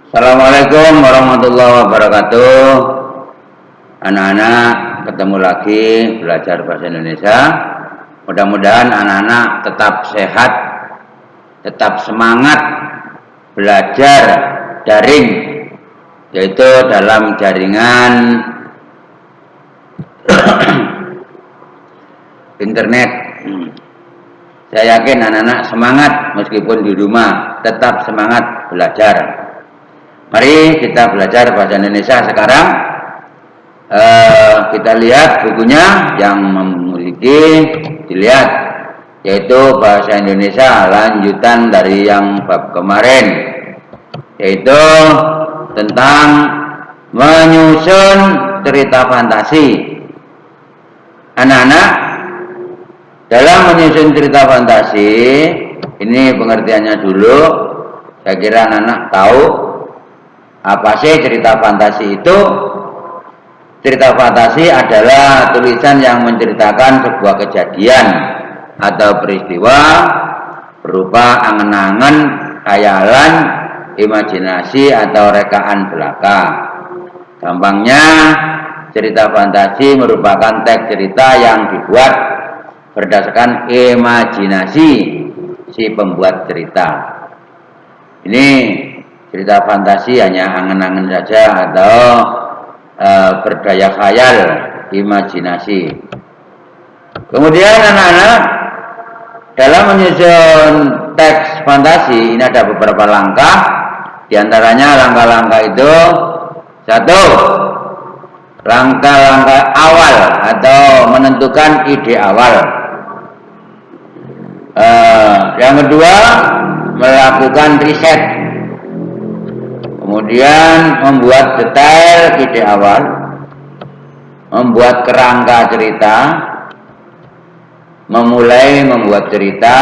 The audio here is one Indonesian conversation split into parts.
Assalamualaikum warahmatullahi wabarakatuh. Anak-anak, ketemu lagi belajar bahasa Indonesia. Mudah-mudahan anak-anak tetap sehat, tetap semangat belajar daring, yaitu dalam jaringan internet. Saya yakin anak-anak semangat meskipun di rumah, tetap semangat belajar. Mari kita belajar bahasa Indonesia sekarang. Kita lihat bukunya yang memiliki, dilihat, yaitu bahasa Indonesia lanjutan dari yang bab kemarin, yaitu tentang menyusun cerita fantasi. Anak-anak, dalam menyusun cerita fantasi, ini pengertiannya dulu. Saya kira anak-anak tahu apa sih cerita fantasi itu. Cerita fantasi adalah tulisan yang menceritakan sebuah kejadian atau peristiwa berupa angan-angan, khayalan, imajinasi atau rekaan belaka. Gampangnya, cerita fantasi merupakan teks cerita yang dibuat berdasarkan imajinasi si pembuat cerita. Ini cerita fantasi hanya angan-angan saja atau berdaya khayal, imajinasi. Kemudian anak-anak, dalam menyusun teks fantasi ini ada beberapa langkah. Di antaranya langkah-langkah itu: satu, langkah-langkah awal atau menentukan ide awal. Yang kedua, melakukan riset. Kemudian membuat detail ide awal, membuat kerangka cerita, memulai membuat cerita.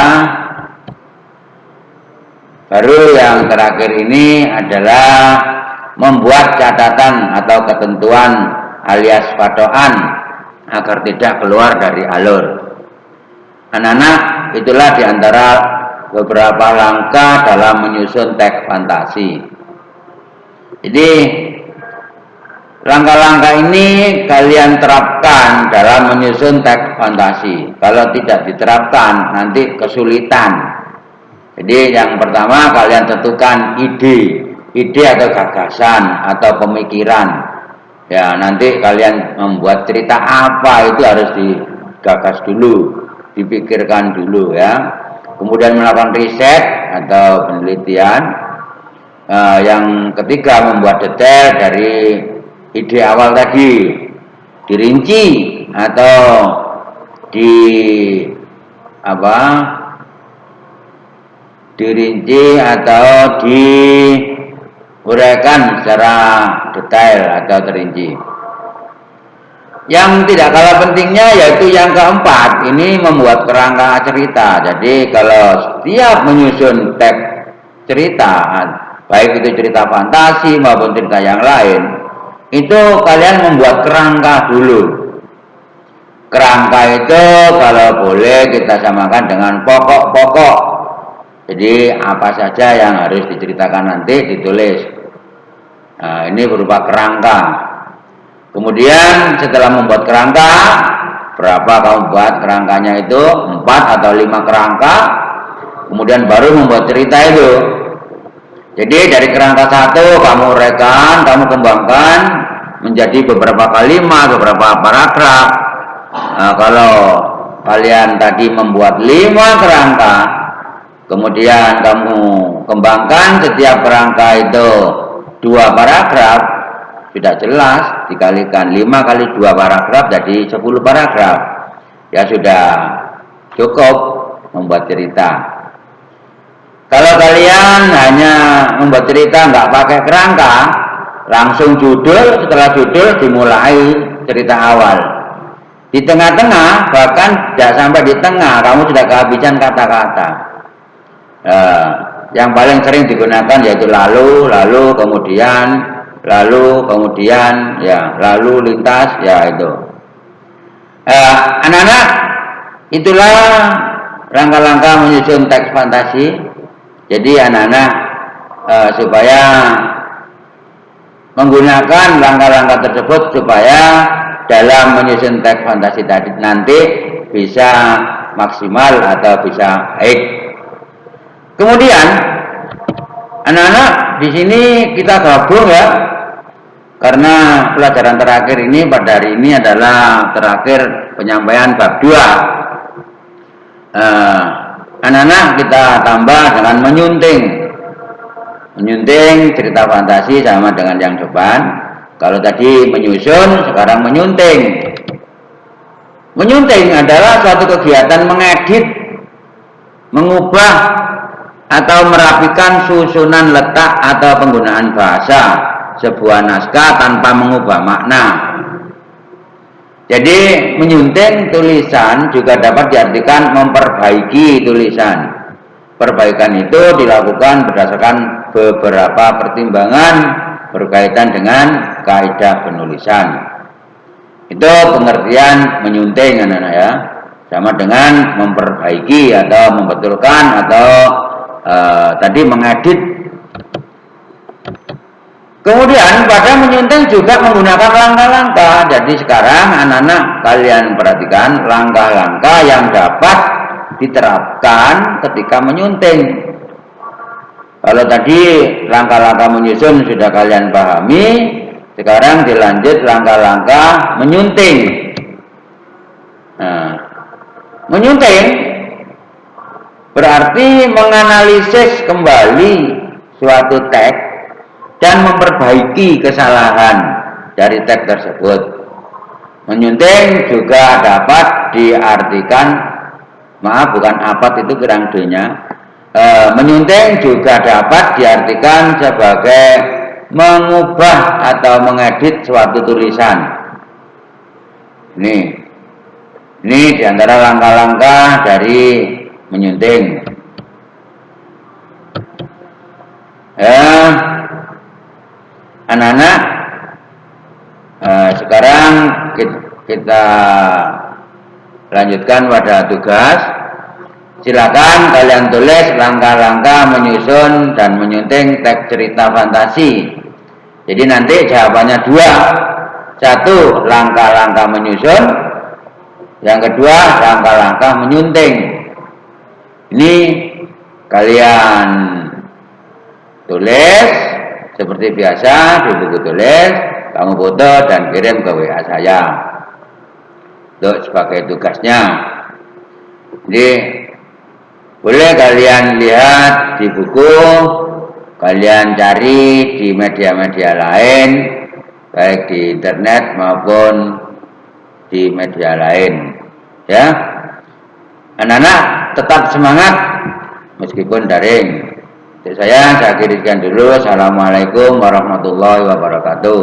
Baru yang terakhir ini adalah membuat catatan atau ketentuan alias patokan agar tidak keluar dari alur. Anak-anak, itulah diantara beberapa langkah dalam menyusun teks fantasi. Jadi langkah-langkah ini kalian terapkan dalam menyusun teks fantasi. Kalau tidak diterapkan nanti kesulitan. Jadi yang pertama kalian tentukan ide atau gagasan atau pemikiran. Ya, nanti kalian membuat cerita apa itu harus digagas dulu, dipikirkan dulu ya. Kemudian melakukan riset atau penelitian. Yang ketiga, membuat detail dari ide awal tadi, dirinci atau dirinci atau diuraikan secara detail atau terinci. Yang tidak kalah pentingnya yaitu yang keempat, ini membuat kerangka cerita. Jadi kalau setiap menyusun teks cerita, baik itu cerita fantasi maupun cerita yang lain, itu kalian membuat kerangka dulu. Kerangka itu kalau boleh kita samakan dengan pokok-pokok. Jadi apa saja yang harus diceritakan nanti ditulis. Nah, ini berupa kerangka. Kemudian setelah membuat kerangka, berapa kamu buat kerangkanya itu? 4 atau 5 kerangka. Kemudian baru membuat cerita itu. Jadi dari kerangka 1 kamu uraikan, kamu kembangkan menjadi beberapa kalimat, beberapa paragraf. Nah, kalau kalian tadi membuat 5 kerangka, kemudian kamu kembangkan setiap kerangka itu 2 paragraf, sudah jelas, dikalikan 5 kali 2 paragraf jadi 10 paragraf. Ya sudah cukup membuat cerita. Kalau kalian hanya membuat cerita nggak pakai kerangka, langsung judul, setelah judul dimulai cerita awal. Di tengah-tengah, bahkan tidak sampai di tengah, kamu sudah kehabisan kata-kata. Yang paling sering digunakan yaitu lalu, kemudian, ya, lalu lintas, ya itu. Anak-anak, itulah langkah-langkah menyusun teks fantasi. Jadi anak-anak supaya menggunakan langkah-langkah tersebut supaya dalam menyusun teks fantasi tadi nanti bisa maksimal atau bisa baik. Kemudian anak-anak di sini kita gabung ya, karena pelajaran terakhir ini pada hari ini adalah terakhir penyampaian bab 2. Anak-anak kita tambah dengan menyunting cerita fantasi sama dengan yang depan. Kalau tadi menyusun, sekarang menyunting. Menyunting adalah suatu kegiatan mengedit, mengubah atau merapikan susunan letak atau penggunaan bahasa sebuah naskah tanpa mengubah makna. Jadi menyunting tulisan juga dapat diartikan memperbaiki tulisan. Perbaikan itu dilakukan berdasarkan beberapa pertimbangan berkaitan dengan kaidah penulisan. Itu pengertian menyunting anak-anak ya, sama dengan memperbaiki atau membetulkan atau tadi mengedit. Kemudian pada menyunting juga menggunakan langkah-langkah. Jadi sekarang anak-anak kalian perhatikan langkah-langkah yang dapat diterapkan ketika menyunting. Kalau tadi langkah-langkah menyusun sudah kalian pahami, sekarang dilanjut langkah-langkah menyunting. Nah, menyunting berarti menganalisis kembali suatu teks dan memperbaiki kesalahan dari teks tersebut. Menyunting juga dapat diartikan, maaf bukan apat itu kurang D-nya. Menyunting juga dapat diartikan sebagai mengubah atau mengedit suatu tulisan. Ini diantara langkah-langkah dari menyunting. Anak-anak, sekarang kita lanjutkan pada tugas. Silakan kalian tulis langkah-langkah menyusun dan menyunting teks cerita fantasi. Jadi nanti jawabannya 2. 1 langkah-langkah menyusun, yang kedua langkah-langkah menyunting. Ini kalian tulis seperti biasa di buku tulis, kamu foto dan kirim ke WA saya untuk sebagai tugasnya. Jadi boleh kalian lihat di buku, kalian cari di media-media lain, baik di internet maupun di media lain. Ya, anak-anak tetap semangat meskipun daring. Saya akhirkan dulu. Assalamualaikum warahmatullahi wabarakatuh.